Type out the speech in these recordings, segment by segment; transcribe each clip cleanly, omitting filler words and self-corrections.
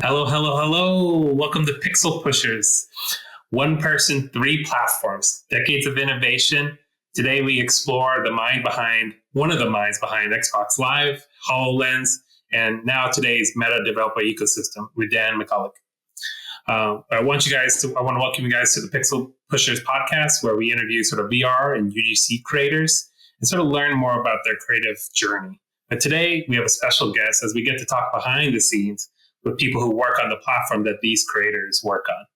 Hello, hello, hello. Welcome to Pixel Pushers. One person, three platforms, decades of innovation. Today we explore one of the minds behind Xbox Live, HoloLens, and now today's Meta developer ecosystem with Dan McCulloch. I want to welcome you guys to the Pixel Pushers podcast, where we interview sort of VR and UGC creators and sort of learn more about their creative journey. But today we have a special guest as we get to talk behind the scenes with people who work on the platform that these creators work on.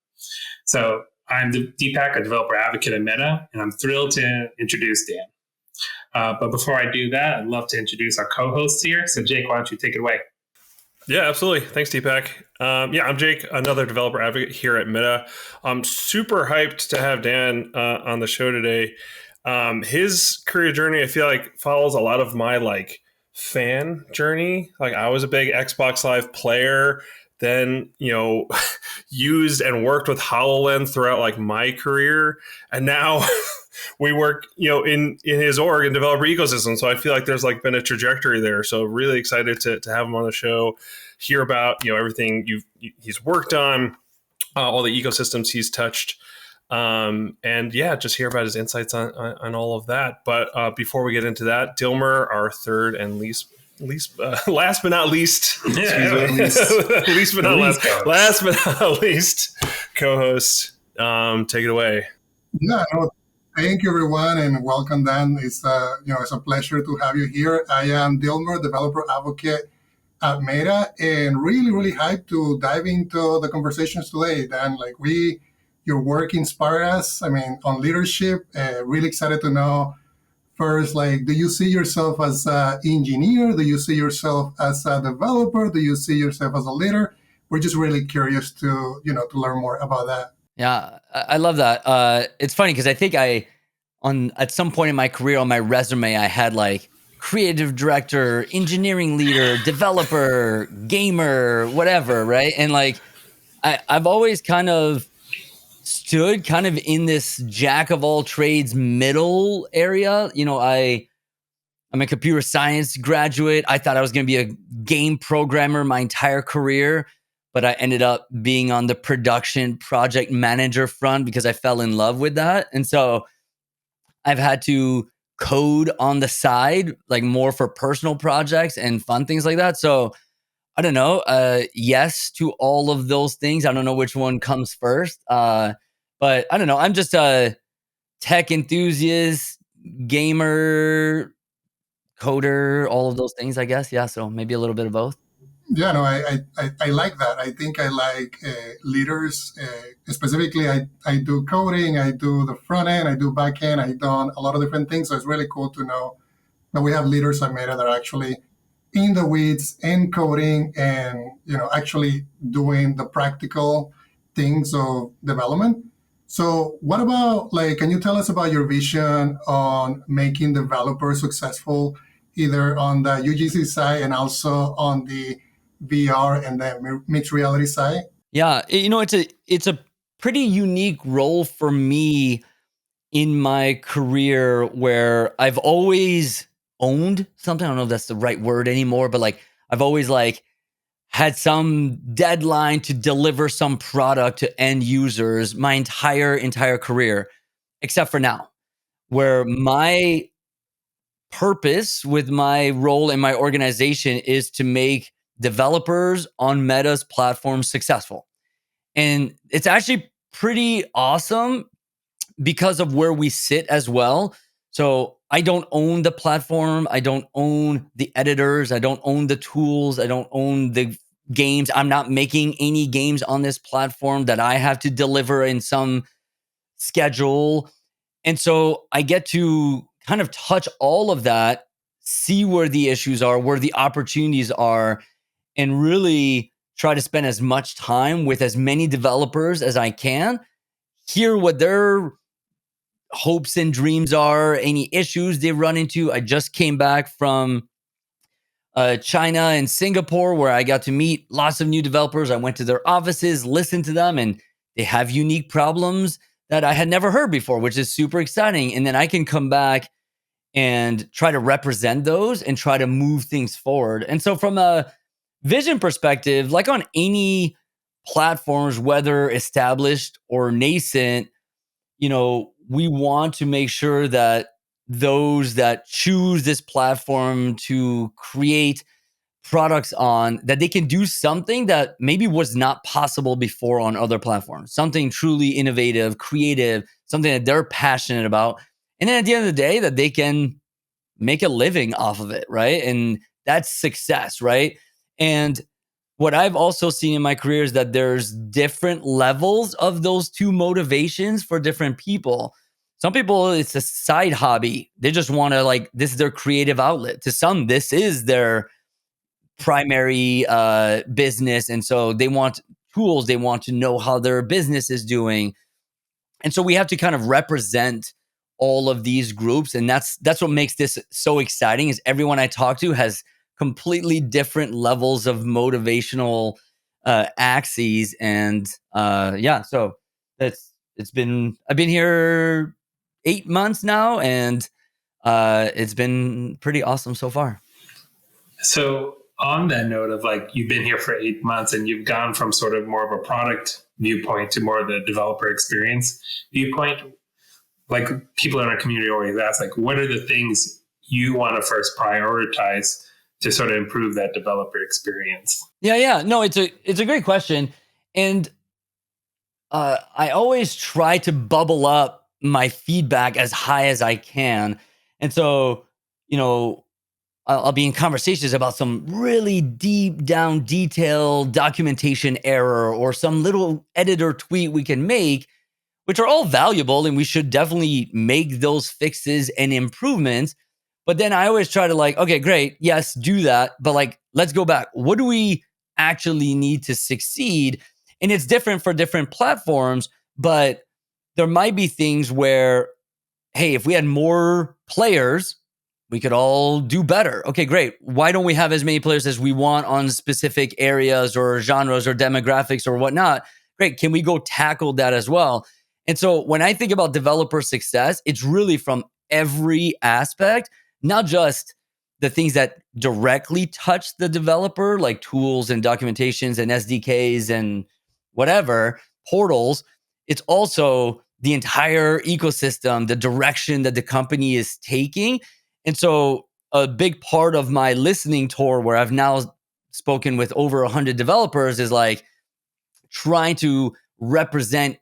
So I'm Deepak, a developer advocate at Meta, and I'm thrilled to introduce Dan. But before I do that, I'd love to introduce our co-hosts here. So Jake, why don't you take it away? Yeah, absolutely. Thanks, Deepak. I'm Jake, another developer advocate here at Meta. I'm super hyped to have Dan on the show today. His career journey, I feel like, follows a lot of my fan journey. I was a big Xbox Live player, then used and worked with HoloLens throughout my career, and now we work in his org and developer ecosystem. So I feel like there's been a trajectory there. So really excited to have him on the show, hear about everything he's worked on, all the ecosystems he's touched. Just hear about his insights on all of that. But before we get into that, Dilmer, our third and last but not least, last but not least co-host, take it away. Yeah, thank you everyone and welcome, Dan. It's a pleasure to have you here. I am Dilmer, developer advocate at Meta, and really hyped to dive into the conversations today, Dan. Your work inspired us. On leadership. Really excited to know first, do you see yourself as an engineer? Do you see yourself as a developer? Do you see yourself as a leader? We're just really curious to learn more about that. Yeah, I love that. It's funny because I think at some point in my career on my resume, I had creative director, engineering leader, developer, gamer, whatever, right? And I've always kind of stood in this jack of all trades middle area. I'm a computer science graduate. I thought I was going to be a game programmer my entire career, but I ended up being on the production project manager front because I fell in love with that. And so I've had to code on the side, more for personal projects and fun things like that. So I don't know. Yes to all of those things. I don't know which one comes first. But I don't know. I'm just a tech enthusiast, gamer, coder, all of those things, I guess. Yeah. So maybe a little bit of both. Yeah, no, I like that. I think I like leaders. Specifically, I do coding, I do the front end, I do back end, I've done a lot of different things. So it's really cool to know that we have leaders at Meta that are actually in the weeds in coding and, actually doing the practical things of development. So what about, can you tell us about your vision on making developers successful, either on the UGC side and also on the VR and the mixed reality side? Yeah, it's a pretty unique role for me in my career where I've always owned something. I don't know if that's the right word anymore, but I've always had some deadline to deliver some product to end users my entire career, except for now, where my purpose with my role in my organization is to make developers on Meta's platform successful. And it's actually pretty awesome because of where we sit as well. So I don't own the platform. I don't own the editors. I don't own the tools. I don't own the games. I'm not making any games on this platform that I have to deliver in some schedule. And so I get to kind of touch all of that, see where the issues are, where the opportunities are, and really try to spend as much time with as many developers as I can, hear what their hopes and dreams are, any issues they run into. I just came back from China and Singapore, where I got to meet lots of new developers. I went to their offices, listened to them, and they have unique problems that I had never heard before, which is super exciting. And then I can come back and try to represent those and try to move things forward. And so from a vision perspective, like on any platforms, whether established or nascent, we want to make sure that those that choose this platform to create products on, that they can do something that maybe was not possible before on other platforms, something truly innovative, creative, something that they're passionate about. And then at the end of the day, that they can make a living off of it, right? And that's success, right? And what I've also seen in my career is that there's different levels of those two motivations for different people. Some people, it's a side hobby. They just want to, like, this is their creative outlet. To some, this is their primary business. And so they want tools. They want to know how their business is doing. And so we have to kind of represent all of these groups. And that's what makes this so exciting, is everyone I talk to has completely different levels of motivational axes. And so I've been here 8 months now, and it's been pretty awesome so far. So on that note of, like, you've been here for 8 months and you've gone from sort of more of a product viewpoint to more of the developer experience viewpoint, like, people in our community always ask, like, what are the things you want to first prioritize to sort of improve that developer experience? Yeah. No, it's a great question. And I always try to bubble up my feedback as high as I can. And so, I'll be in conversations about some really deep down detailed documentation error or some little editor tweak we can make, which are all valuable, and we should definitely make those fixes and improvements. But then I always try to, like, okay, great, yes, do that. But, like, let's go back. What do we actually need to succeed? And it's different for different platforms, but there might be things where, hey, if we had more players, we could all do better. Okay, great. Why don't we have as many players as we want on specific areas or genres or demographics or whatnot? Great. Can we go tackle that as well? And so when I think about developer success, it's really from every aspect, not just the things that directly touch the developer, like tools and documentations and SDKs and whatever, portals. It's also the entire ecosystem, the direction that the company is taking. And so a big part of my listening tour, where I've now spoken with over 100 developers, is like trying to represent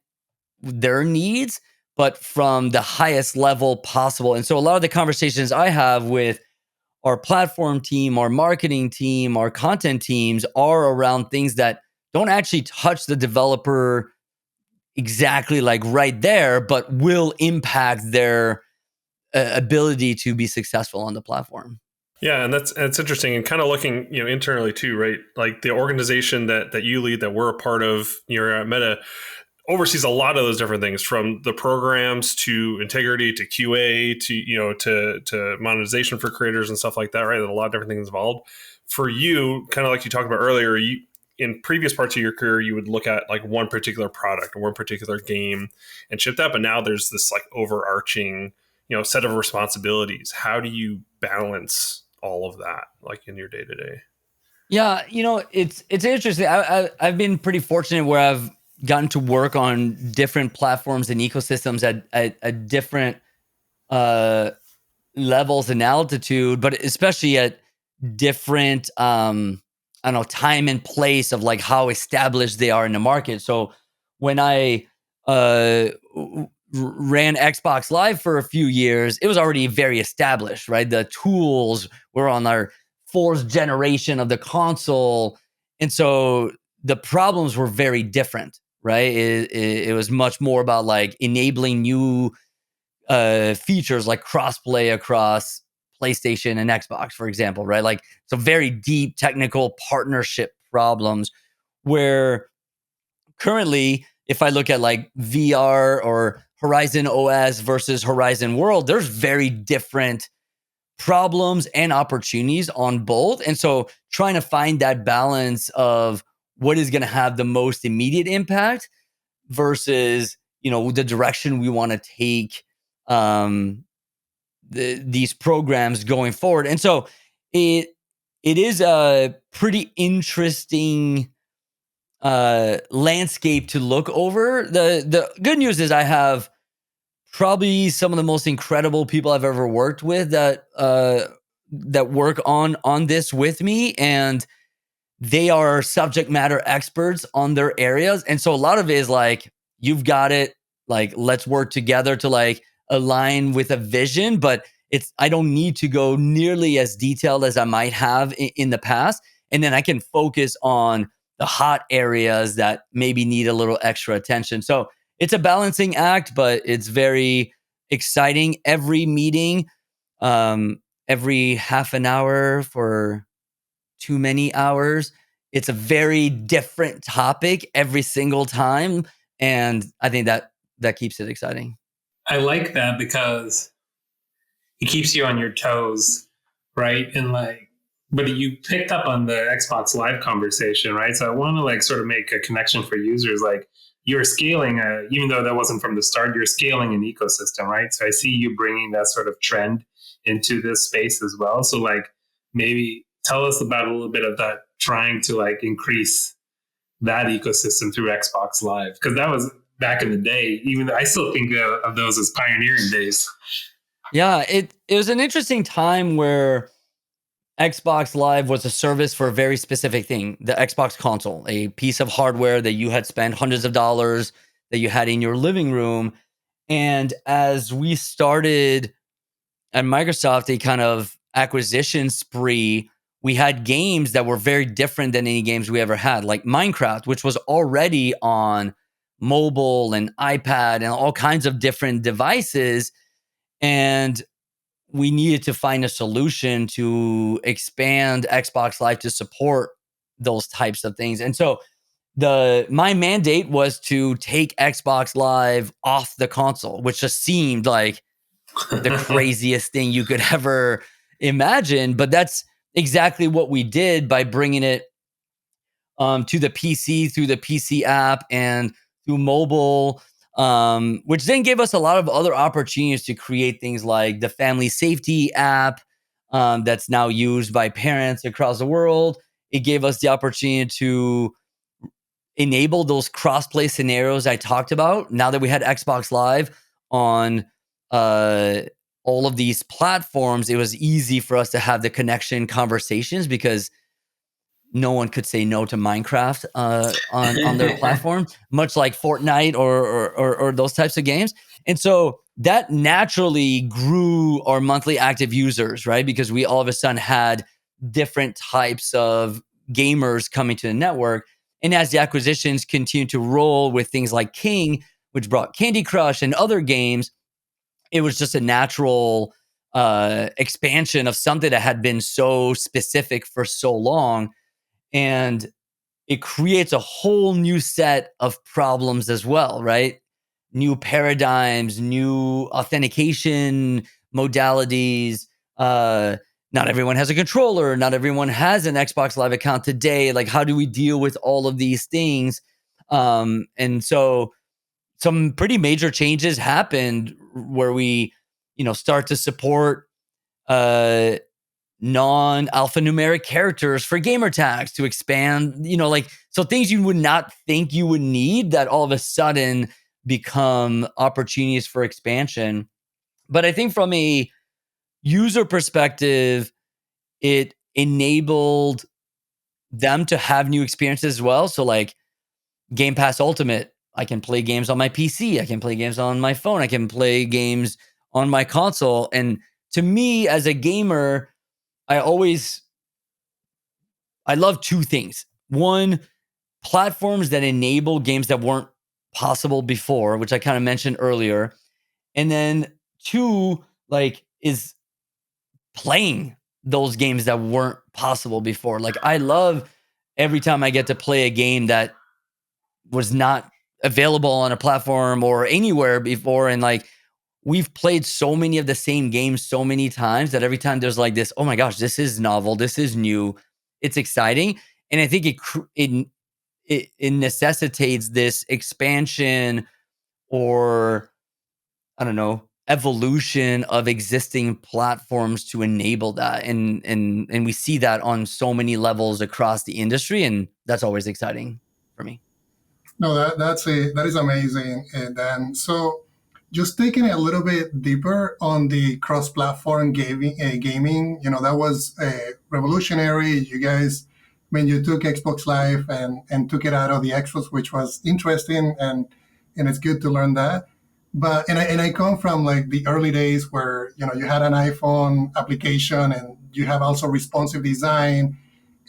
their needs, but from the highest level possible. And so a lot of the conversations I have with our platform team, our marketing team, our content teams are around things that don't actually touch the developer exactly, like right there, but will impact their ability to be successful on the platform. Yeah, and it's interesting, and kind of looking, internally too, right? Like the organization that you lead, that we're a part of, you're at Meta, oversees a lot of those different things, from the programs to integrity to QA to monetization for creators and stuff like that, right? There's a lot of different things involved. For you, kind of like you talked about earlier, in previous parts of your career, you would look at like one particular product or one particular game and ship that, but now there's this like overarching set of responsibilities. How do you balance all of that, like in your day to day? Yeah, it's interesting. I've been pretty fortunate where I've gotten to work on different platforms and ecosystems at different levels and altitude, but especially at different time and place of like how established they are in the market. So when I ran Xbox Live for a few years, it was already very established, right? The tools were on our fourth generation of the console. And so the problems were very different, right? It was much more about like enabling new features like crossplay across PlayStation and Xbox, for example, right? Like some very deep technical partnership problems, where currently, if I look at like VR or Horizon OS versus Horizon World, there's very different problems and opportunities on both. And so trying to find that balance of what is going to have the most immediate impact versus, the direction we want to take these programs going forward. And so it is a pretty interesting landscape to look over. The good news is I have probably some of the most incredible people I've ever worked with that work on this with me, and they are subject matter experts on their areas. And so a lot of it is like, you've got it, like, let's work together to like align with a vision. But I don't need to go nearly as detailed as I might have in the past. And then I can focus on the hot areas that maybe need a little extra attention. So it's a balancing act, but it's very exciting. Every meeting, every half an hour for too many hours. It's a very different topic every single time. And I think that keeps it exciting. I like that because it keeps you on your toes, right? And like, but you picked up on the Xbox Live conversation, right? So I want to like sort of make a connection for users. Like, you're scaling, even though that wasn't from the start, you're scaling an ecosystem, right? So I see you bringing that sort of trend into this space as well. So like, maybe tell us about a little bit of that, trying to like increase that ecosystem through Xbox Live, because that was back in the day. Even I still think of those as pioneering days. Yeah, it was an interesting time where Xbox Live was a service for a very specific thing, the Xbox console, a piece of hardware that you had spent hundreds of dollars that you had in your living room. And as we started at Microsoft a kind of acquisition spree, we had games that were very different than any games we ever had, like Minecraft, which was already on mobile and iPad and all kinds of different devices. And we needed to find a solution to expand Xbox Live to support those types of things. And so my mandate was to take Xbox Live off the console, which just seemed like the craziest thing you could ever imagine. But that's exactly what we did by bringing it to the PC through the PC app and through mobile, which then gave us a lot of other opportunities to create things like the family safety app that's now used by parents across the world. It gave us the opportunity to enable those cross-play scenarios I talked about. Now that we had Xbox Live on all of these platforms, it was easy for us to have the connection conversations because no one could say no to Minecraft on their platform, much like Fortnite or those types of games. And so that naturally grew our monthly active users, right? Because we all of a sudden had different types of gamers coming to the network. And as the acquisitions continue to roll with things like King, which brought Candy Crush and other games, it was just a natural expansion of something that had been so specific for so long. And it creates a whole new set of problems as well, right? New paradigms, new authentication modalities. Not everyone has a controller. Not everyone has an Xbox Live account today. Like, how do we deal with all of these things? And so some pretty major changes happened where we, start to support non-alphanumeric characters for gamer tags to expand, so things you would not think you would need that all of a sudden become opportunities for expansion. But I think from a user perspective, it enabled them to have new experiences as well. So like Game Pass Ultimate, I can play games on my PC, I can play games on my phone, I can play games on my console. And to me as a gamer, I love two things. One, platforms that enable games that weren't possible before, which I kind of mentioned earlier. And then two, like, is playing those games that weren't possible before. Like, I love every time I get to play a game that was not available on a platform or anywhere before. And like, we've played so many of the same games so many times that every time there's like this, oh my gosh, this is novel, this is new, it's exciting. And I think it necessitates this expansion, or I don't know, evolution of existing platforms to enable that, and we see that on so many levels across the industry, and that's always exciting for me. No, that is amazing. And then, so just taking it a little bit deeper on the cross-platform gaming, that was revolutionary. You guys, when you took Xbox Live and took it out of the Xbox, which was interesting, and it's good to learn that. But and I come from like the early days where you had an iPhone application and you have also responsive design,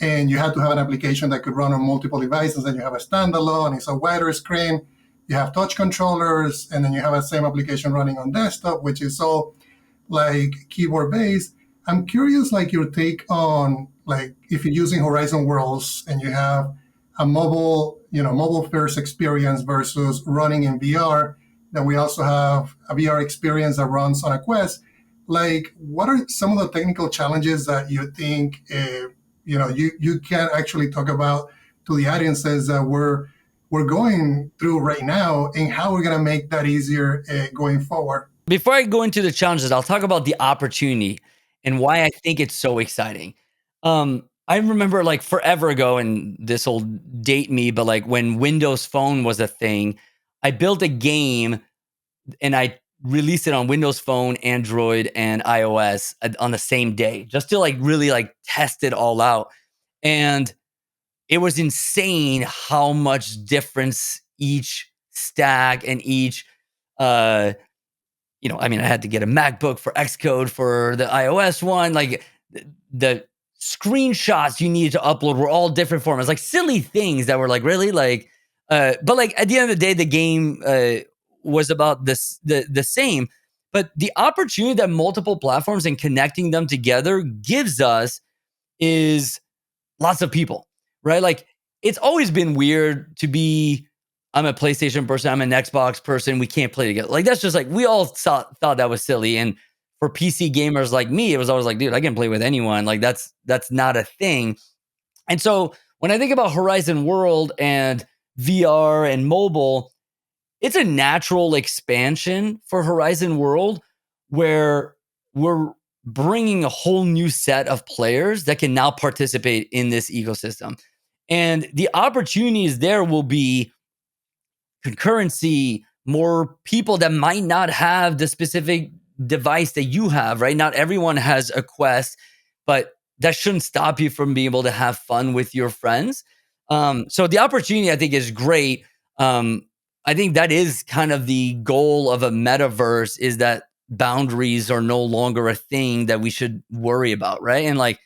and you had to have an application that could run on multiple devices. And you have a standalone, it's a wider screen, you have touch controllers, and then you have a same application running on desktop, which is all like keyboard based. I'm curious, like your take on like if you're using Horizon Worlds and you have a mobile first experience versus running in VR. Then we also have a VR experience that runs on a Quest. Like, what are some of the technical challenges that you think you can actually talk about to the audiences that we're going through right now, and how we're going to make that easier going forward? Before I go into the challenges, I'll talk about the opportunity and why I think it's so exciting. I remember like forever ago, and this will date me, but like when Windows Phone was a thing, I built a game and I released it on Windows Phone, Android, and iOS on the same day, just to like really like test it all out. And it was insane how much difference each stack and each, I had to get a MacBook for Xcode for the iOS one. Like the screenshots you needed to upload were all different formats, like silly things that were like really like, but like at the end of the day, the game was about this the same. But the opportunity that multiple platforms and connecting them together gives us is lots of people, right? Like it's always been weird to be, I'm a PlayStation person, I'm an Xbox person, we can't play together. Like that's just like, we all thought that was silly. And for PC gamers like me, it was always like, dude, I can play with anyone. Like that's not a thing. And so when I think about Horizon World and VR and mobile, it's a natural expansion for Horizon World where we're bringing a whole new set of players that can now participate in this ecosystem. And the opportunities there will be concurrency, more people that might not have the specific device that you have, right? Not everyone has a Quest, but that shouldn't stop you from being able to have fun with your friends. So the opportunity, I think, is great. I think that is kind of the goal of a metaverse, is that boundaries are no longer a thing that we should worry about, right? And like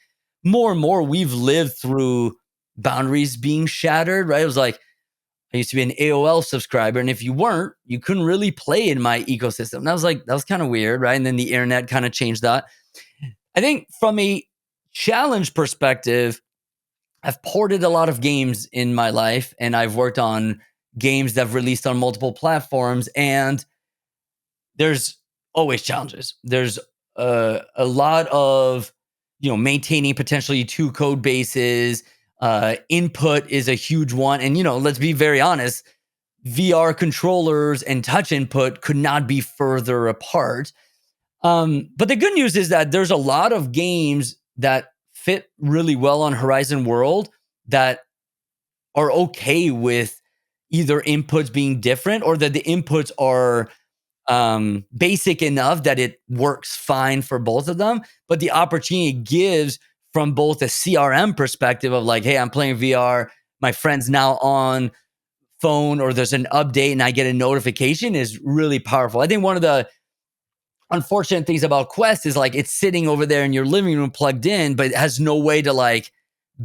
more and more, we've lived through boundaries being shattered, right? It was like, I used to be an AOL subscriber, and if you weren't, you couldn't really play in my ecosystem. And I was like, that was kind of weird, right? And then the internet kind of changed that. I think from a challenge perspective, I've ported a lot of games in my life, and I've worked on games that have released on multiple platforms, and there's always challenges. There's a lot of, maintaining potentially two code bases. Input is a huge one. And, let's be very honest, VR controllers and touch input could not be further apart. But the good news is that there's a lot of games that fit really well on Horizon World that are okay with either inputs being different, or that the inputs are basic enough that it works fine for both of them. But the opportunity it gives from both a CRM perspective of like, hey, I'm playing VR, my friend's now on phone, or there's an update and I get a notification, is really powerful. I think one of the unfortunate things about Quest is like it's sitting over there in your living room plugged in, but it has no way to like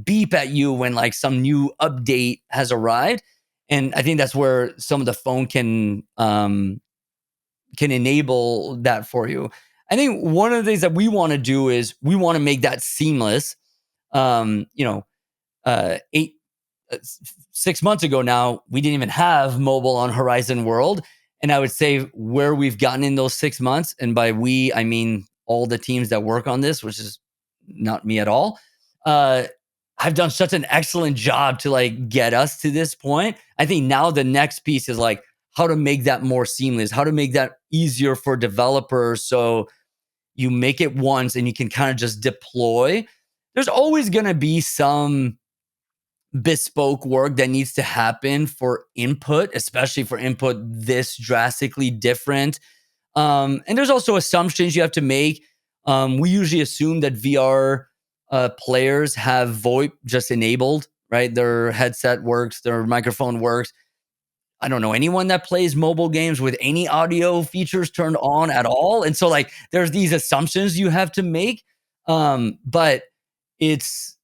beep at you when like some new update has arrived. And I think that's where some of the phone can enable that for you. I think one of the things that we want to do is we want to make that seamless. 6 months ago now, we didn't even have mobile on Horizon World. And I would say where we've gotten in those 6 months, and by we, I mean all the teams that work on this, which is not me at all, I've done such an excellent job to like get us to this point. I think now the next piece is like, how to make that more seamless, how to make that easier for developers. So you make it once and you can kind of just deploy. There's always going to be some bespoke work that needs to happen for input, especially for input this drastically different. And there's also assumptions you have to make. We usually assume that VR players have VoIP just enabled, right? Their headset works, their microphone works. I don't know anyone that plays mobile games with any audio features turned on at all. And so like there's these assumptions you have to make. But it's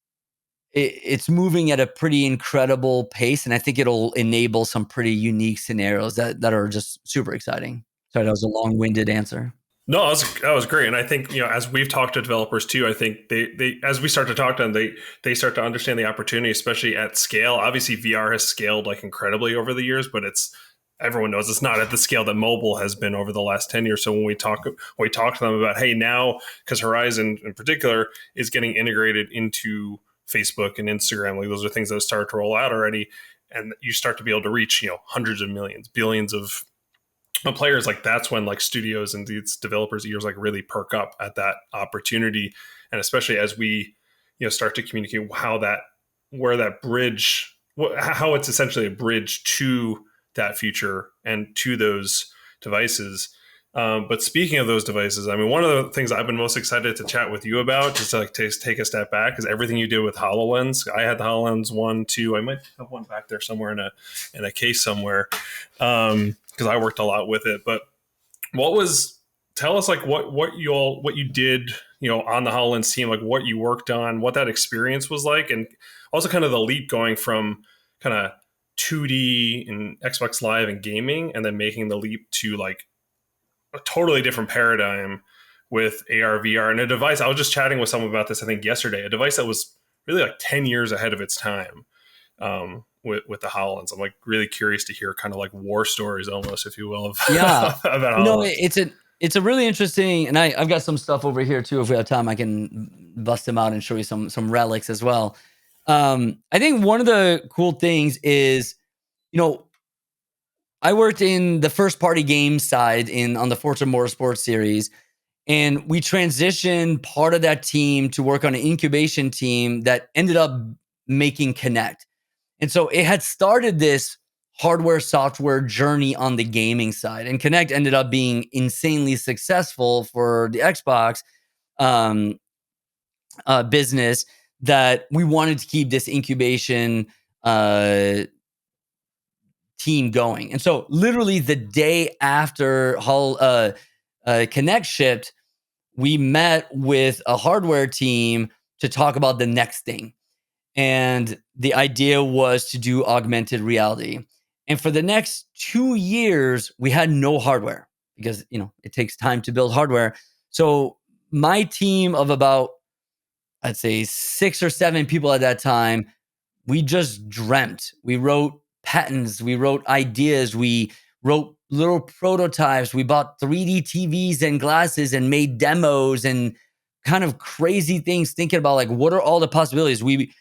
moving at a pretty incredible pace. And I think it'll enable some pretty unique scenarios that are just super exciting. Sorry, that was a long-winded answer. No, that was great. And I think, as we've talked to developers too, I think they as we start to talk to them, they start to understand the opportunity, especially at scale. Obviously, VR has scaled like incredibly over the years, but everyone knows it's not at the scale that mobile has been over the last 10 years. So when we talk to them about, hey, now, because Horizon in particular is getting integrated into Facebook and Instagram, like those are things that have started to roll out already. And you start to be able to reach, hundreds of millions, billions of players. Like that's when like studios and these developers' ears like really perk up at that opportunity. And especially as we, start to communicate how it's essentially a bridge to that future and to those devices. But speaking of those devices, I mean, one of the things I've been most excited to chat with you about, just to like take a step back, is everything you did with HoloLens. I had the HoloLens 1, 2. I might have one back there somewhere in a case somewhere, because I worked a lot with it. But tell us like what you did, on the HoloLens team, like what you worked on, what that experience was like, and also kind of the leap going from kind of 2D in Xbox Live and gaming, and then making the leap to like a totally different paradigm with AR, VR, and a device. I was just chatting with someone about this, I think yesterday, a device that was really like 10 years ahead of its time with the HoloLens. I'm like really curious to hear kind of like war stories almost, if you will, of, about HoloLens. It's a really interesting, and I've got some stuff over here too. If we have time, I can bust them out and show you some relics as well. I think one of the cool things is, I worked in the first party game side on the Forza Motorsport series, and we transitioned part of that team to work on an incubation team that ended up making Kinect. And so it had started this hardware software journey on the gaming side, and Kinect ended up being insanely successful for the Xbox business, that we wanted to keep this incubation team going. And so literally the day after Kinect shipped, we met with a hardware team to talk about the next thing. And the idea was to do augmented reality. And for the next 2 years, we had no hardware because, it takes time to build hardware. So my team of about, I'd say 6 or 7 people at that time, we just dreamt. We wrote patents, we wrote ideas, we wrote little prototypes, we bought 3D TVs and glasses and made demos and kind of crazy things, thinking about like what are all the possibilities. We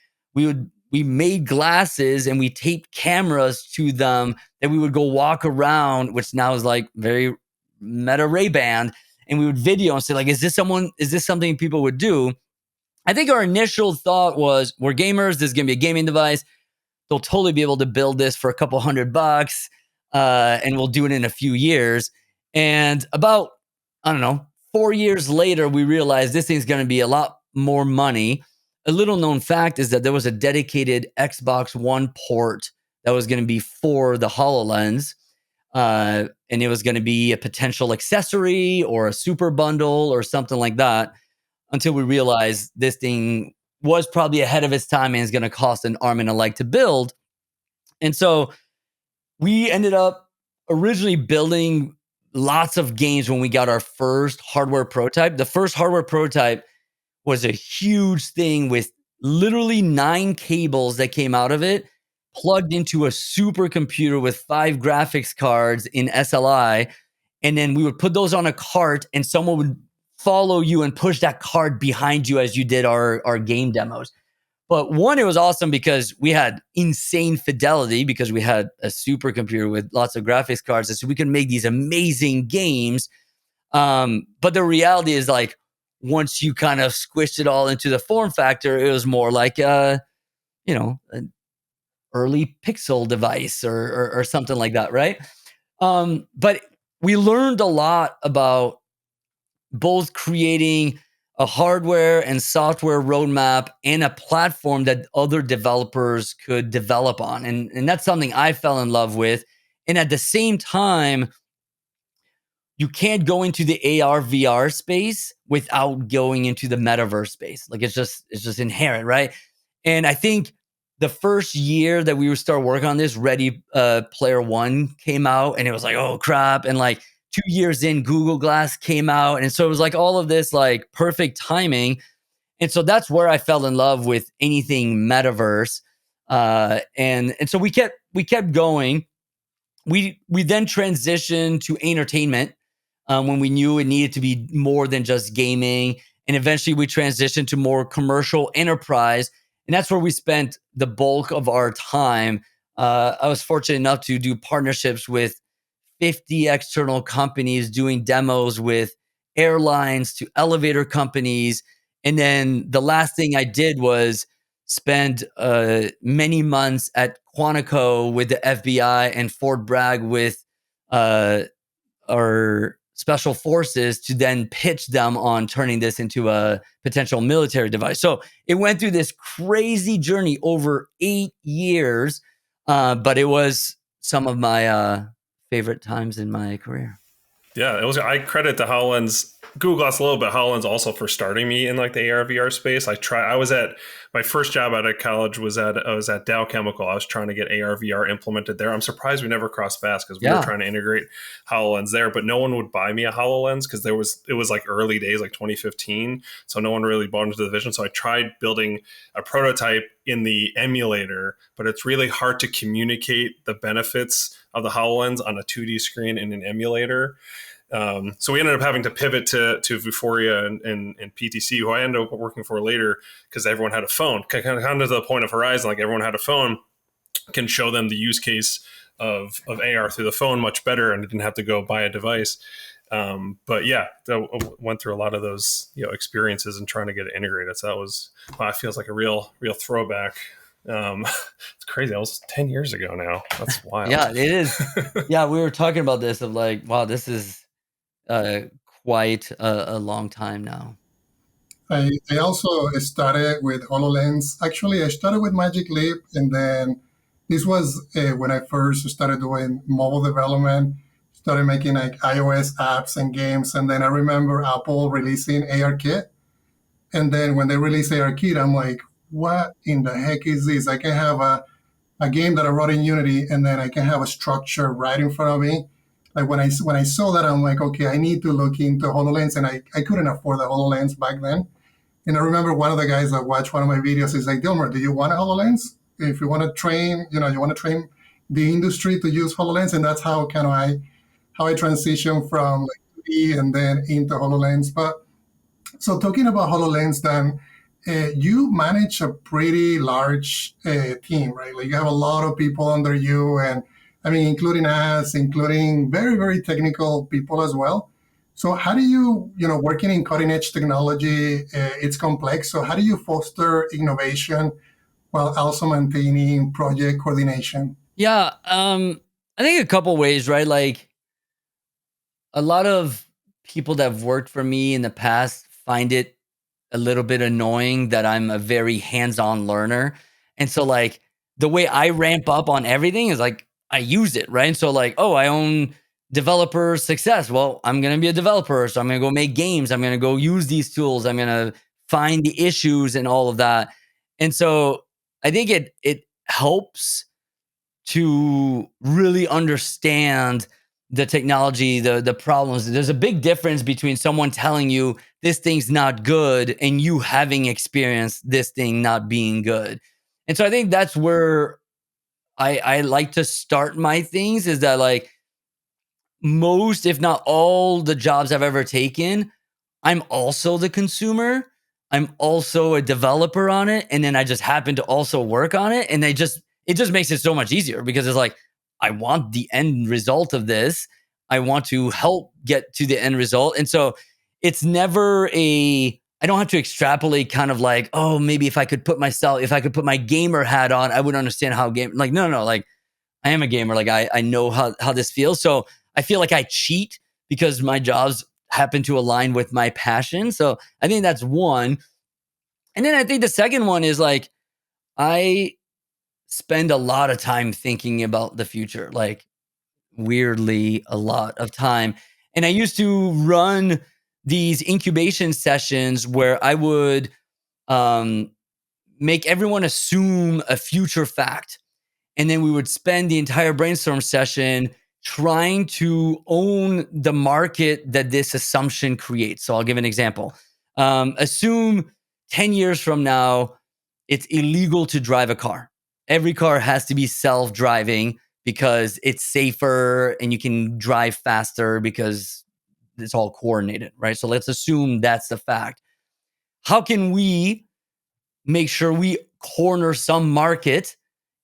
made glasses and we taped cameras to them that we would go walk around, which now is like very meta Ray-Ban, and we would video and say like, is this something people would do? I think our initial thought was, we're gamers, this is gonna be a gaming device. They'll totally be able to build this for a couple $100, and we'll do it in a few years. And about, 4 years later, we realized this thing's going to be a lot more money. A little known fact is that there was a dedicated Xbox One port that was going to be for the HoloLens. And it was going to be a potential accessory or a super bundle or something like that, until we realized this thing was probably ahead of its time and is going to cost an arm and a leg to build. And so we ended up originally building lots of games when we got our first hardware prototype. The first hardware prototype was a huge thing with literally 9 cables that came out of it, plugged into a supercomputer with 5 graphics cards in SLI. And then we would put those on a cart and someone would follow you and push that cart behind you as you did our game demos. But one, it was awesome because we had insane fidelity because we had a supercomputer with lots of graphics cards. And so we could make these amazing games. But the reality is like, once you kind of squished it all into the form factor, it was more like, an early Pixel device or something like that, right? But we learned a lot about both creating a hardware and software roadmap and a platform that other developers could develop on. And that's something I fell in love with. And at the same time, you can't go into the AR VR space without going into the metaverse space. Like it's just inherent, right? And I think the first year that we would start working on this, Ready Player One came out, and it was like, oh crap. And like 2 years in, Google Glass came out. And so it was like all of this like perfect timing. And so that's where I fell in love with anything metaverse. And so we kept going. We then transitioned to entertainment when we knew it needed to be more than just gaming. And eventually we transitioned to more commercial enterprise. And that's where we spent the bulk of our time. I was fortunate enough to do partnerships with 50 external companies doing demos with airlines to elevator companies. And then the last thing I did was spend many months at Quantico with the FBI and Fort Bragg with our special forces to then pitch them on turning this into a potential military device. So it went through this crazy journey over 8 years, but it was some of my favorite times in my career. Yeah, it was. I credit the HoloLens, Google Glass a little bit, HoloLens also for starting me in like the AR VR space. I was at my first job out of college I was at Dow Chemical. I was trying to get AR VR implemented there. I'm surprised we never crossed paths because we were trying to integrate HoloLens there, but no one would buy me a HoloLens because it was like early days, like 2015. So no one really bought into the vision. So I tried building a prototype in the emulator, but it's really hard to communicate the benefits of the HoloLens on a 2D screen in an emulator. So we ended up having to pivot to Vuforia and PTC, who I ended up working for later because everyone had a phone. Kind of to the point of Horizon, like everyone had a phone, can show them the use case of AR through the phone much better, and didn't have to go buy a device. But yeah, went through a lot of those experiences and trying to get it integrated. So it feels like a real throwback. It's crazy. That was 10 years ago now. That's wild. Yeah, it is. Yeah, we were talking about this of like, wow, this is quite a long time now. I also started with HoloLens. Actually, I started with Magic Leap, and then this was when I first started doing mobile development, started making like iOS apps and games. And then I remember Apple releasing ARKit. And then when they released ARKit, I'm like, what in the heck is this? I can have a game that I wrote in Unity, and then I can have a structure right in front of me. Like when I saw that, I'm like, okay, I need to look into HoloLens, and I couldn't afford the HoloLens back then. And I remember one of the guys that watched one of my videos is like, Dilmer, do you want a HoloLens? If you want to train, you want to train the industry to use HoloLens, and that's how I transitioned from like 2D and then into HoloLens. But so talking about HoloLens, then you manage a pretty large team, right? Like you have a lot of people under you, and I mean, including us, including very, very technical people as well. So how do you, working in cutting edge technology, it's complex. So how do you foster innovation while also maintaining project coordination? Yeah, I think a couple ways, right? Like a lot of people that have worked for me in the past find it a little bit annoying that I'm a very hands-on learner. And so like the way I ramp up on everything is like I use it, right? And so like, oh, I own developer success. Well, I'm going to be a developer. So I'm going to go make games. I'm going to go use these tools. I'm going to find the issues and all of that. And so I think it helps to really understand the technology, the problems. There's a big difference between someone telling you this thing's not good and you having experienced this thing not being good. And so I think that's where I like to start my things, is that like most, if not all the jobs I've ever taken, I'm also the consumer. I'm also a developer on it, and then I just happen to also work on it, and it just makes it so much easier because it's like I want the end result of this. I want to help get to the end result, and so it's never I don't have to extrapolate kind of like, oh, maybe if I could put my gamer hat on, I would understand how game. Like no, like I am a gamer. Like I know how this feels. So I feel like I cheat because my jobs happen to align with my passion. So I think that's one. And then I think the second one is like, I spend a lot of time thinking about the future, like weirdly a lot of time. And I used to run these incubation sessions where I would make everyone assume a future fact. And then we would spend the entire brainstorm session trying to own the market that this assumption creates. So I'll give an example. Assume 10 years from now, it's illegal to drive a car. Every car has to be self-driving because it's safer and you can drive faster because it's all coordinated, right? So let's assume that's the fact. How can we make sure we corner some market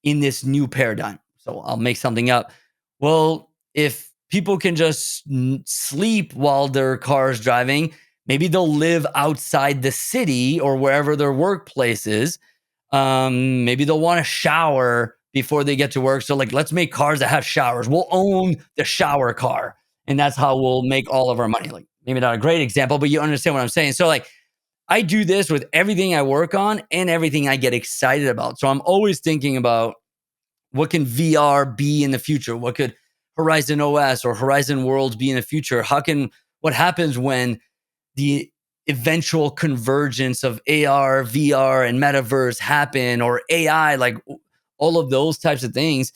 in this new paradigm? So I'll make something up. Well, if people can just sleep while their car is driving, maybe they'll live outside the city or wherever their workplace is. Maybe they'll want to shower before they get to work. So like, let's make cars that have showers. We'll own the shower car. And that's how we'll make all of our money. Like maybe not a great example, but you understand what I'm saying. So like, I do this with everything I work on and everything I get excited about. So I'm always thinking about what can VR be in the future? What could Horizon OS or Horizon Worlds be in the future? What happens when the eventual convergence of AR, VR, and Metaverse happen, or AI, like all of those types of things.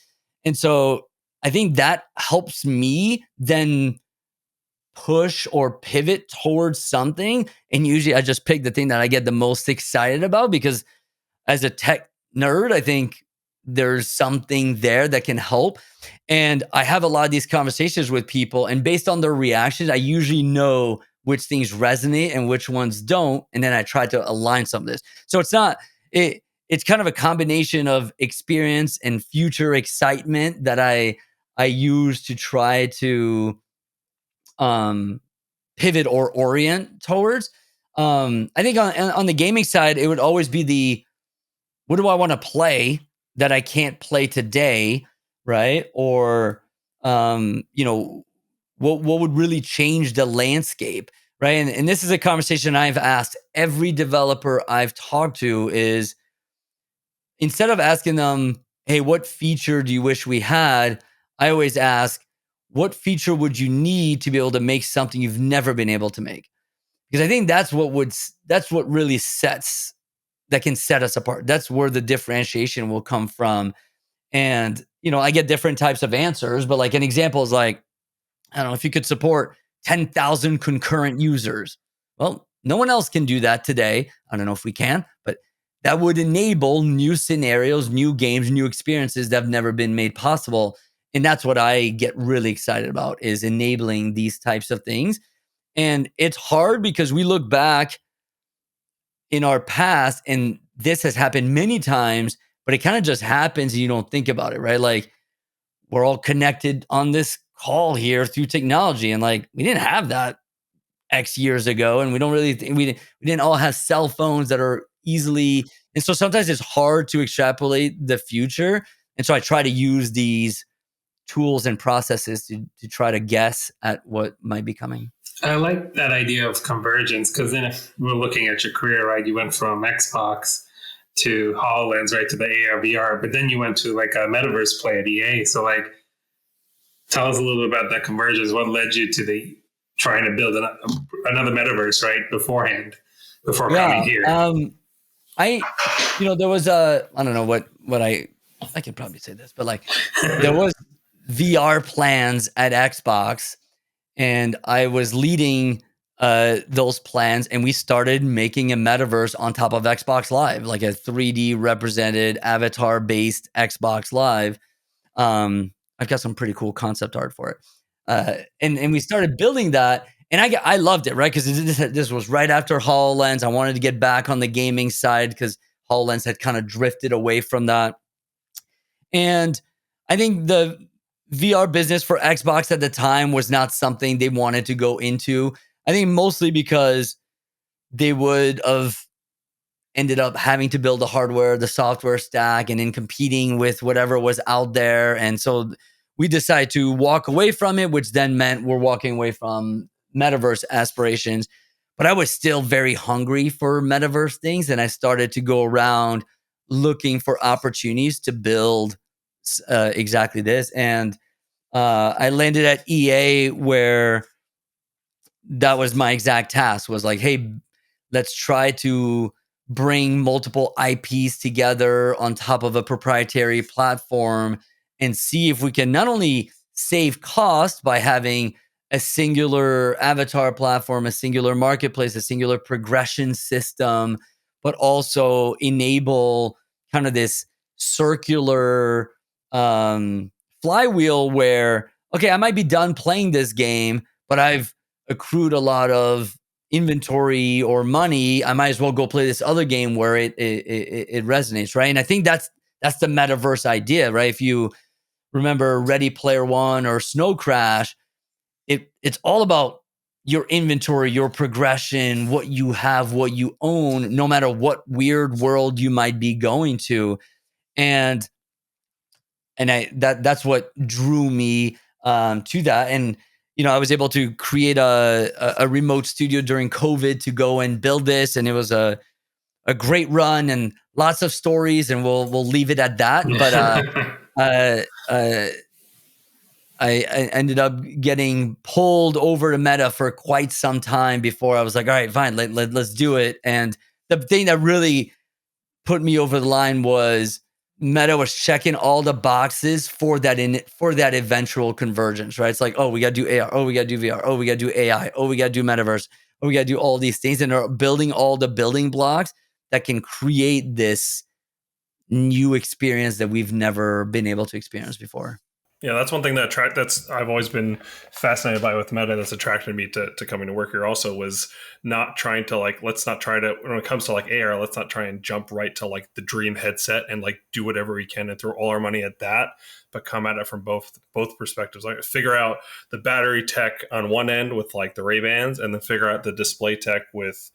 And so I think that helps me then push or pivot towards something. And usually I just pick the thing that I get the most excited about because as a tech nerd, I think there's something there that can help. And I have a lot of these conversations with people, and based on their reactions, I usually know which things resonate and which ones don't. And then I try to align some of this. So it's kind of a combination of experience and future excitement that I use to try to pivot or orient towards. I think on the gaming side, it would always be what do I want to play that I can't play today, right? Or what would really change the landscape, right? And this is a conversation I've asked every developer I've talked to is instead of asking them, hey, what feature do you wish we had? I always ask, what feature would you need to be able to make something you've never been able to make? Because I think that's what really can set us apart. That's where the differentiation will come from. And, I get different types of answers, but like an example is like, I don't know, if you could support 10,000 concurrent users. Well, no one else can do that today. I don't know if we can, but that would enable new scenarios, new games, new experiences that have never been made possible. And that's what I get really excited about is enabling these types of things. And it's hard because we look back in our past and this has happened many times, but it kind of just happens and you don't think about it, right? Like we're all connected on this call here through technology. And like, we didn't have that X years ago. And we don't really think we didn't all have cell phones that are easily. And so sometimes it's hard to extrapolate the future. And so I try to use these tools and processes to try to guess at what might be coming. I like that idea of convergence because then if we're looking at your career, right, you went from Xbox to HoloLens, right, to the AR, VR, but then you went to like a Metaverse play at EA. So like, tell us a little bit about that convergence. What led you to trying to build another Metaverse, right, before coming here? There was I don't know what I could probably say this, but like there was VR plans at Xbox and I was leading those plans and we started making a metaverse on top of Xbox Live, like a 3D represented avatar based Xbox Live. I've got some pretty cool concept art for it. And we started building that. And I loved it, right? Because this was right after HoloLens. I wanted to get back on the gaming side because HoloLens had kind of drifted away from that. And I think the VR business for Xbox at the time was not something they wanted to go into. I think mostly because they would have ended up having to build the hardware, the software stack, and then competing with whatever was out there. And so we decided to walk away from it, which then meant we're walking away from Metaverse aspirations. But I was still very hungry for Metaverse things. And I started to go around looking for opportunities to build exactly this. And I landed at EA, where that was my exact task, was like, hey, let's try to bring multiple IPs together on top of a proprietary platform and see if we can not only save cost by having a singular avatar platform, a singular marketplace, a singular progression system, but also enable kind of this circular flywheel where, okay, I might be done playing this game, but I've accrued a lot of inventory or money. I might as well go play this other game where it resonates, right? And I think that's the metaverse idea, right? If you remember Ready Player One or Snow Crash, it's all about your inventory, your progression, what you have, what you own, no matter what weird world you might be going to. And that's what drew me to that. And I was able to create a remote studio during COVID to go and build this, and it was a great run and lots of stories, and we'll leave it at that. But I ended up getting pulled over to Meta for quite some time before I was like, all right, fine, let's do it. And the thing that really put me over the line was Meta was checking all the boxes for that eventual convergence, right? It's like, oh, we got to do AR. Oh, we got to do VR. Oh, we got to do AI. Oh, we got to do Metaverse. Oh, we got to do all these things. And they're building all the building blocks that can create this new experience that we've never been able to experience before. Yeah, that's one thing that's I've always been fascinated by with Meta, that's attracted me to coming to work here also, was not trying to let's not try to, when it comes to AR, let's not try and jump right to the dream headset and do whatever we can and throw all our money at that, but come at it from both perspectives. Figure out the battery tech on one end with the Ray-Bans, and then figure out the display tech with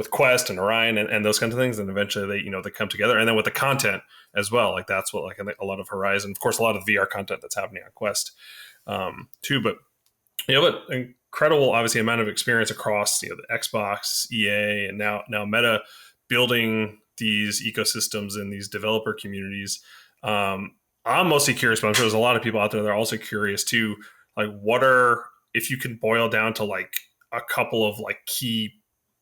Quest and Orion and those kinds of things, and eventually they come together. And then with the content as well, that's what a lot of Horizon, of course, a lot of the VR content that's happening on Quest too. But but incredible, obviously, amount of experience across the Xbox, EA, and now Meta, building these ecosystems and these developer communities. I'm mostly curious, but I'm sure there's a lot of people out there that are also curious too. What are, if you can boil down to a couple of key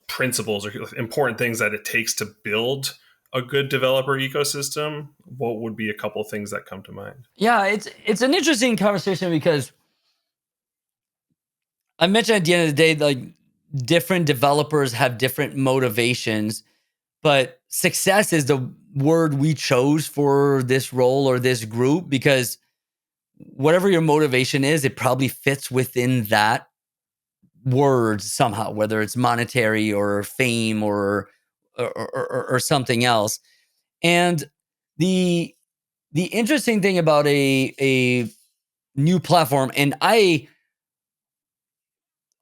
principles or important things that it takes to build a good developer ecosystem, what would be a couple of things that come to mind? Yeah, it's an interesting conversation because I mentioned at the end of the day, different developers have different motivations, but success is the word we chose for this role or this group, because whatever your motivation is, it probably fits within that word somehow, whether it's monetary or fame or something else. And the interesting thing about a new platform, and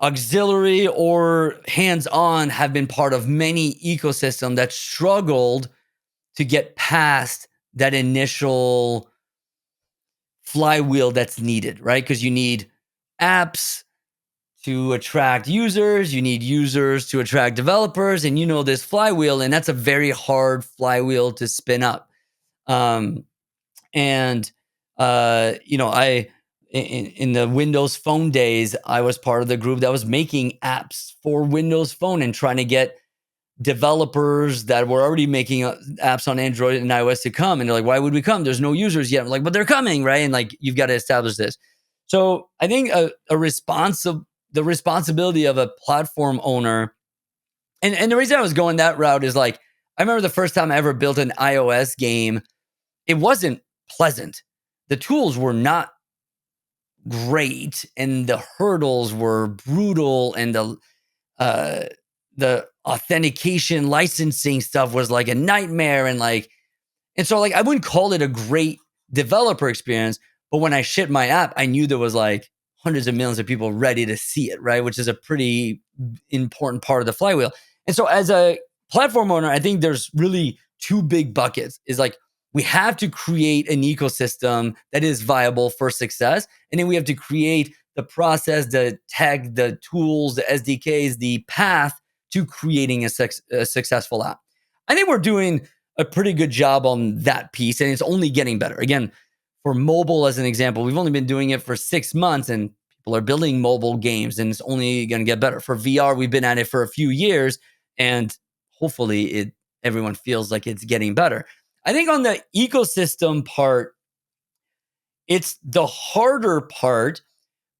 auxiliary or hands-on have been part of many ecosystems that struggled to get past that initial flywheel that's needed, right? Because you need apps to attract users, you need users to attract developers, and this flywheel, and that's a very hard flywheel to spin up. I in the Windows Phone days, I was part of the group that was making apps for Windows Phone and trying to get developers that were already making apps on Android and iOS to come. And they're like, why would we come? There's no users yet. I'm like, but they're coming, right? And you've got to establish this. So I think the responsibility of a platform owner, and the reason I was going that route is I remember the first time I ever built an iOS game, it wasn't pleasant. The tools were not great and the hurdles were brutal and the authentication licensing stuff was like a nightmare and so like I wouldn't call it a great developer experience, but when I shipped my app, I knew there was like hundreds of millions of people ready to see it, right? Which is a pretty important part of the flywheel. And so as a platform owner, I think there's really two big buckets. Is like we have to create an ecosystem that is viable for success. And then we have to create the process, the tech, the tools, the SDKs, the path to creating a successful app. I think we're doing a pretty good job on that piece, and it's only getting better. Again, for mobile, as an example, we've only been doing it for 6 months, and people are building mobile games, and it's only going to get better. For VR, we've been at it for a few years, and hopefully everyone feels like it's getting better. I think on the ecosystem part, it's the harder part,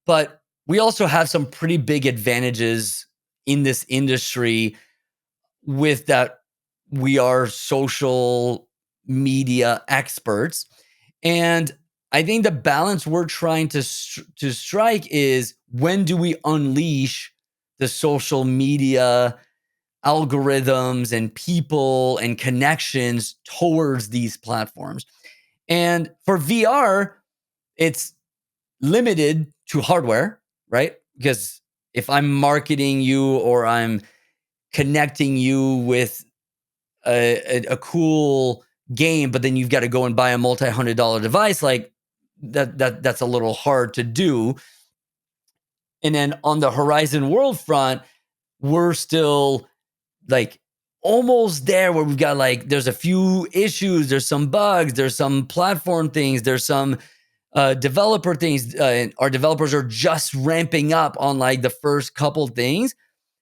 but we also have some pretty big advantages in this industry with that. We are social media experts. And I think the balance we're trying to strike is when do we unleash the social media algorithms and people and connections towards these platforms. And for VR, it's limited to hardware, right? Because if I'm marketing you or I'm connecting you with a cool game, but then you've got to go and buy a multi-$100 device, like that's a little hard to do. And then on the Horizon World front, we're still like almost there where we've got like, there's a few issues, there's some bugs, there's some platform things, there's some developer things. Our developers are just ramping up on like the first couple things.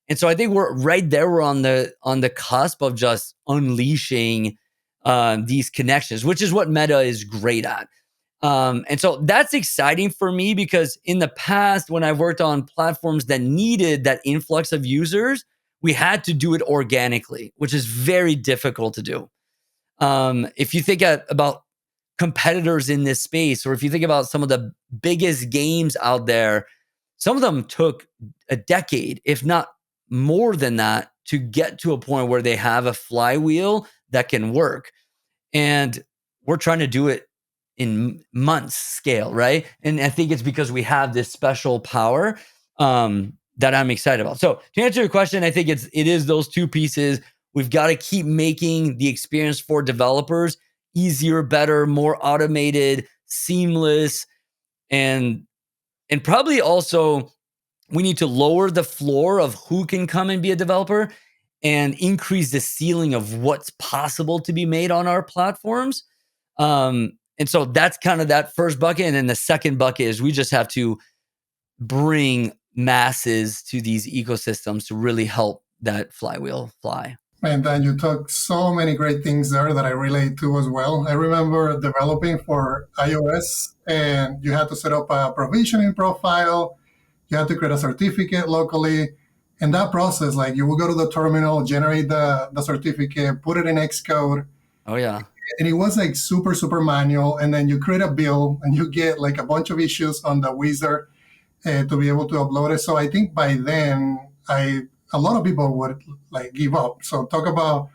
And so I think we're right there. We're on the cusp of just unleashing these connections, which is what Meta is great at. And so that's exciting for me because in the past, when I've worked on platforms that needed that influx of users, we had to do it organically, which is very difficult to do. If you think about competitors in this space, or if you think about some of the biggest games out there, some of them took a decade, if not more than that, to get to a point where they have a flywheel that can work. And we're trying to do it in months scale, right? And I think it's because we have this special power that I'm excited about. So to answer your question, I think it is those two pieces. We've got to keep making the experience for developers easier, better, more automated, seamless, and probably also we need to lower the floor of who can come and be a developer and increase the ceiling of what's possible to be made on our platforms. And so that's kind of that first bucket. And then the second bucket is we just have to bring masses to these ecosystems to really help that flywheel fly. And Dan, you talked so many great things there that I relate to as well. I remember developing for iOS, and you had to set up a provisioning profile. You had to create a certificate locally. And that process, like you will go to the terminal, generate the certificate, put it in Xcode. Oh, yeah. And it was like super, super manual. And then you create a bill and you get like a bunch of issues on the wizard to be able to upload it. So I think by then, a lot of people would like give up. So talk about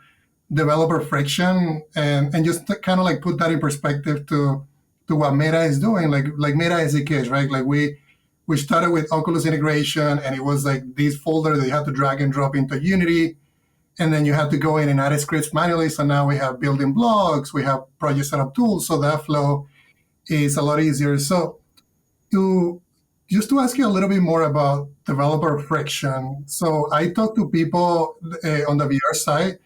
developer friction and just kind of like put that in perspective to what Meta is doing. Like Meta SDKs, right? Like we started with Oculus integration, and it was like this folder that you had to drag and drop into Unity. And then you had to go in and add scripts manually. So now we have building blocks, we have project setup tools. So that flow is a lot easier. So just to ask you a little bit more about developer friction. So I talk to people on the VR side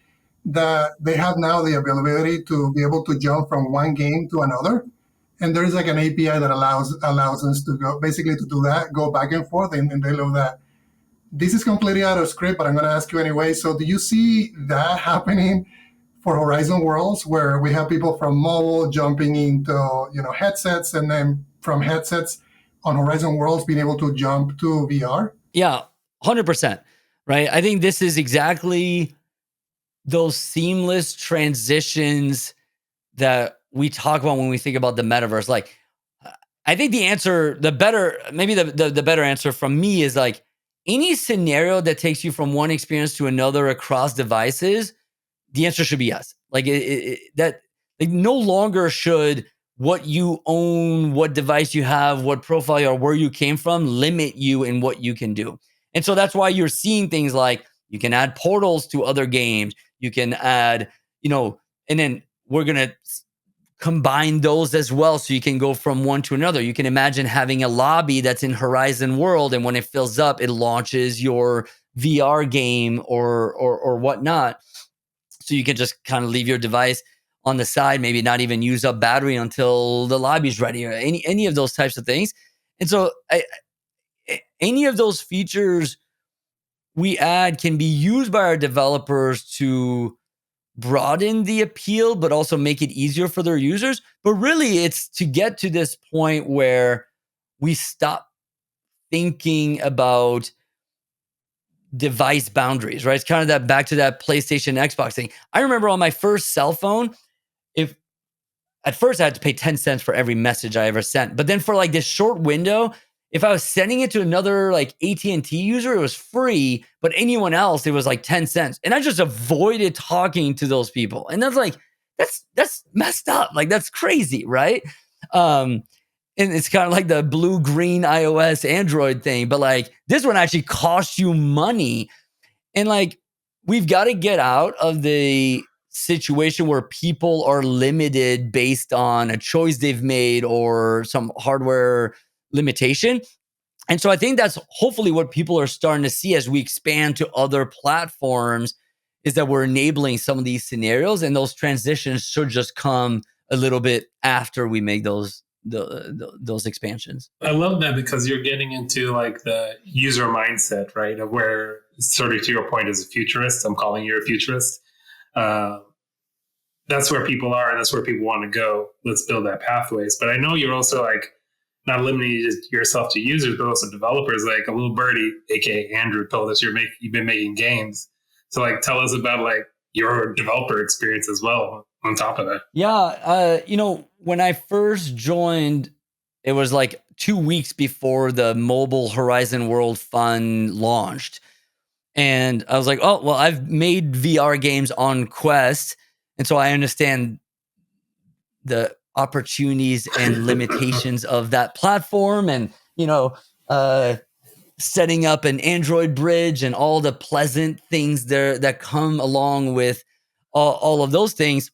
that they have now the ability to be able to jump from one game to another. And there's like an API that allows us to go basically to do that, go back and forth, and they love that. This is completely out of script, but I'm going to ask you anyway. So do you see that happening for Horizon Worlds, where we have people from mobile jumping into headsets, and then from headsets on Horizon Worlds being able to jump to VR? Yeah, 100%. Right. I think this is exactly those seamless transitions that we talk about when we think about the metaverse. Like I think the answer, the better answer from me is like any scenario that takes you from one experience to another across devices, the answer should be yes. Like that, like no longer should what you own, what device you have, what profile you are, where you came from, limit you in what you can do. And so that's why you're seeing things like you can add portals to other games. You can add, and then we're going to combine those as well. So you can go from one to another. You can imagine having a lobby that's in Horizon World. And when it fills up, it launches your VR game or whatnot. So you can just kind of leave your device on the side, maybe not even use up battery until the lobby's ready, or any of those types of things. And so any of those features we add can be used by our developers to broaden the appeal, but also make it easier for their users. But really, it's to get to this point where we stop thinking about device boundaries, right? It's kind of that back to that PlayStation, Xbox thing. I remember on my first cell phone, at first I had to pay 10 cents for every message I ever sent. But then for like this short window, if I was sending it to another like AT&T user, it was free, but anyone else, it was like 10 cents. And I just avoided talking to those people. And that's like, that's messed up. Like that's crazy, right? And it's kind of like the blue-green iOS Android thing, but like this one actually costs you money. And like, we've got to get out of the situation where people are limited based on a choice they've made or some hardware limitation. And so I think that's hopefully what people are starting to see as we expand to other platforms, is that we're enabling some of these scenarios, and those transitions should just come a little bit after we make those expansions. I love that, because you're getting into like the user mindset, right? Of where, sort of to your point as a futurist, I'm calling you a futurist. That's where people are, and that's where people want to go. Let's build that pathways. But I know you're also like not limiting yourself to users, but also developers. Like a little birdie, aka Andrew, told us you've been making games. So like, tell us about like your developer experience as well on top of that. Yeah, when I first joined, it was like 2 weeks before the mobile Horizon World Fund launched. And I was like, oh, well, I've made VR games on Quest. And so I understand the opportunities and limitations of that platform, and, setting up an Android bridge and all the pleasant things there that come along with all of those things.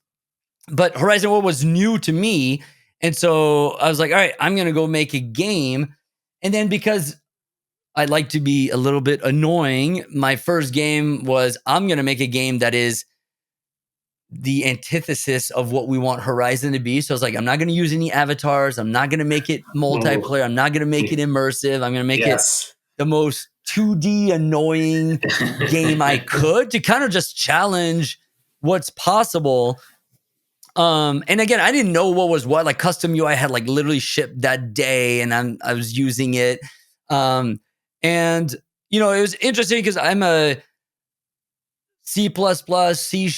But Horizon World was new to me. And so I was like, all right, I'm going to go make a game. And then because I like to be a little bit annoying, my first game was, I'm going to make a game that is the antithesis of what we want Horizon to be. So I was like, I'm not going to use any avatars. I'm not going to make it multiplayer. I'm not going to make it immersive. I'm going to make it the most 2D annoying game I could, to kind of just challenge what's possible. And again, I didn't know what was what. Like custom UI had like literally shipped that day, and I was using it. And it was interesting because I'm a C++, C#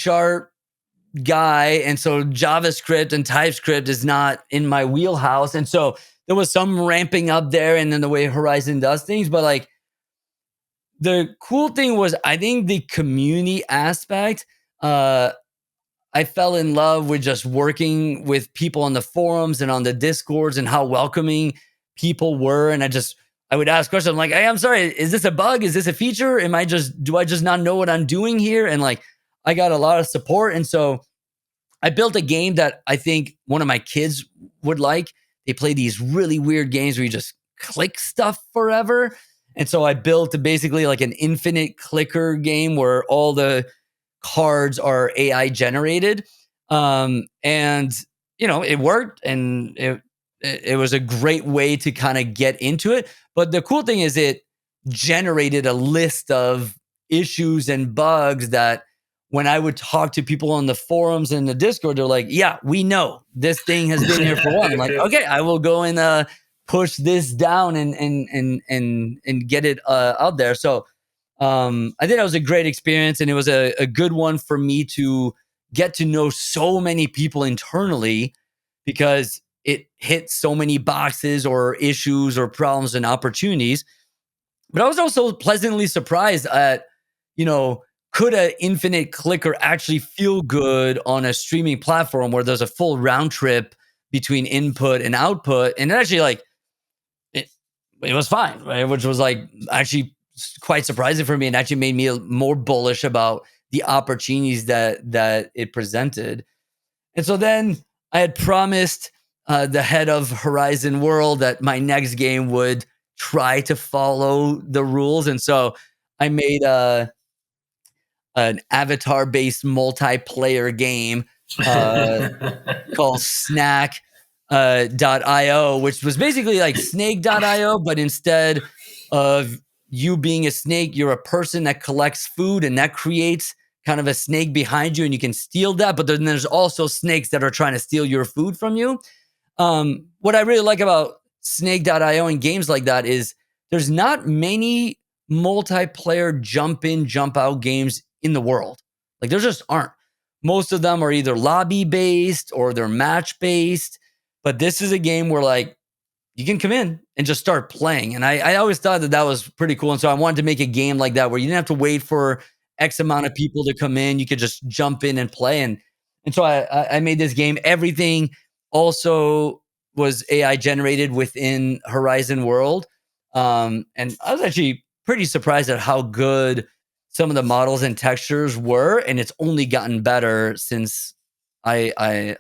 guy, and so JavaScript and TypeScript is not in my wheelhouse. And so there was some ramping up there, and then the way Horizon does things. But like the cool thing was, I think the community aspect, I fell in love with just working with people on the forums and on the Discords, and how welcoming people were. And I would ask questions. I'm like, hey, I'm sorry, is this a bug? Is this a feature? Do I just not know what I'm doing here? And like, I got a lot of support. And so I built a game that I think one of my kids would like. They play these really weird games where you just click stuff forever. And so I built basically like an infinite clicker game where all the cards are AI generated. And it worked, and it was a great way to kind of get into it. But the cool thing is it generated a list of issues and bugs that when I would talk to people on the forums and the Discord, they're like, yeah, we know this thing has been here for a while. I'm like, okay, I will go and push this down and get it out there. So I think that was a great experience, and it was a good one for me to get to know so many people internally, because it hit so many boxes or issues or problems and opportunities. But I was also pleasantly surprised at, could an infinite clicker actually feel good on a streaming platform where there's a full round trip between input and output? And it actually it was fine, right? Which was actually quite surprising for me, and actually made me more bullish about the opportunities that it presented. And so then I had promised the head of Horizon World that my next game would try to follow the rules. And so I made an avatar-based multiplayer game called Snack.io, which was basically like Snake.io, but instead of you being a snake, you're a person that collects food, and that creates kind of a snake behind you, and you can steal that. But then there's also snakes that are trying to steal your food from you. What I really like about Snake.io and games like that is there's not many multiplayer jump in, jump out games in the world. Like, there just aren't. Most of them are either lobby based or they're match based. But this is a game where you can come in and just start playing. And I always thought that was pretty cool. And so I wanted to make a game like that where you didn't have to wait for X amount of people to come in. You could just jump in and play. And so I made this game. Everything also was AI generated within Horizon World. And I was actually pretty surprised at how good some of the models and textures were. And it's only gotten better since I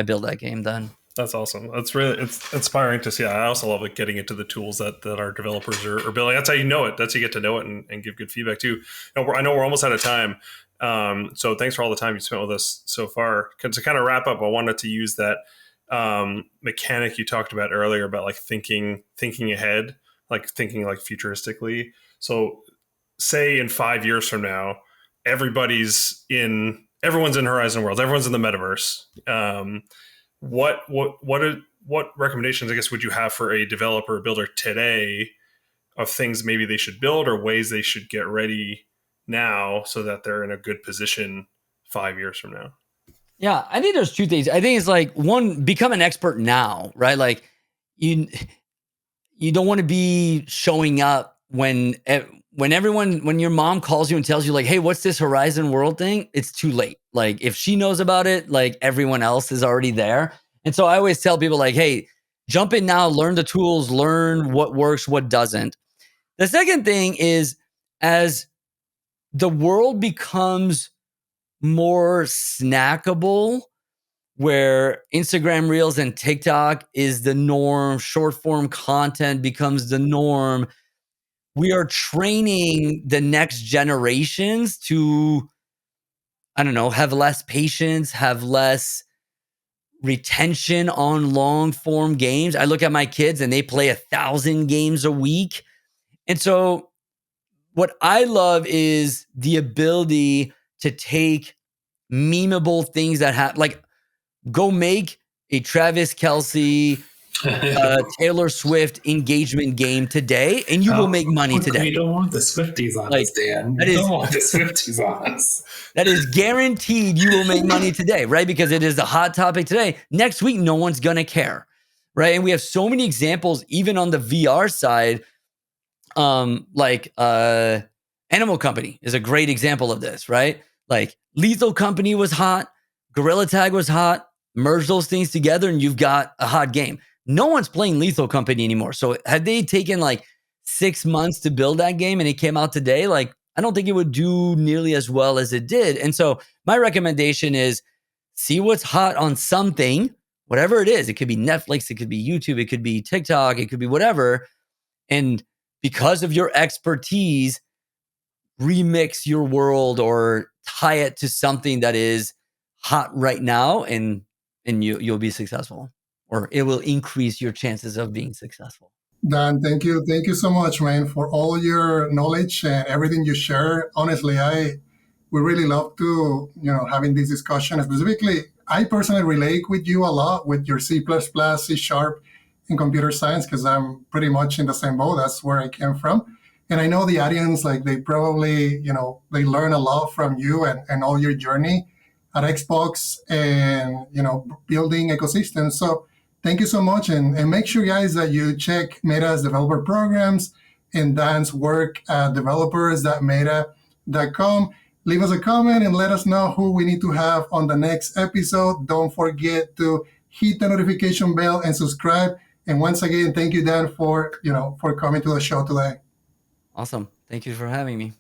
built that game then. That's awesome. It's inspiring to see. I also love getting into the tools that our developers are building. That's how you know it. That's how you get to know it and give good feedback too. I know we're almost out of time. So thanks for all the time you spent with us so far. To kind of wrap up, I wanted to use that mechanic you talked about earlier about thinking ahead, thinking futuristically. So say in 5 years from now, everyone's in Horizon Worlds, everyone's in the metaverse. What recommendations, I guess, would you have for a developer or builder today of things maybe they should build or ways they should get ready now so that they're in a good position 5 years from now? Yeah, I think there's two things. I think it's one, become an expert now, right? You don't want to be showing up when your mom calls you and tells you hey, what's this Horizon World thing? It's too late. If she knows about it, everyone else is already there. And so I always tell people hey, jump in now, learn the tools, learn what works, what doesn't. The second thing is, as the world becomes more snackable, where Instagram Reels and TikTok is the norm, short form content becomes the norm, we are training the next generations to, have less patience, have less retention on long form games. I look at my kids and they play 1,000 games a week. And so what I love is the ability to take memeable things that have, go make a Travis Kelce, Taylor Swift engagement game today, and you will make money today. We don't want the Swifties on us, Dan. We don't want the Swifties on us. That is guaranteed you will make money today, right? Because it is a hot topic today. Next week, no one's going to care, right? And we have so many examples, even on the VR side, Animal Company is a great example of this, right? Lethal Company was hot, Gorilla Tag was hot, merge those things together and you've got a hot game. No one's playing Lethal Company anymore. So had they taken 6 months to build that game and it came out today, I don't think it would do nearly as well as it did. And so my recommendation is see what's hot on something, whatever it is. It could be Netflix, it could be YouTube, it could be TikTok, it could be whatever. And because of your expertise, remix your world or tie it to something that is hot right now, and you'll be successful, or it will increase your chances of being successful. Dan, thank you so much, man, for all your knowledge and everything you share. Honestly, we really love to having this discussion. Specifically, I personally relate with you a lot with your C++, C# in computer science, because I'm pretty much in the same boat. That's where I came from. And I know the audience, they probably, they learn a lot from you and all your journey at Xbox and, building ecosystems. So Thank you so much. And make sure, guys, that you check Meta's developer programs and Dan's work at developers.meta.com. Leave us a comment and let us know who we need to have on the next episode. Don't forget to hit the notification bell and subscribe. And once again, thank you, Dan, for coming to the show today. Awesome. Thank you for having me.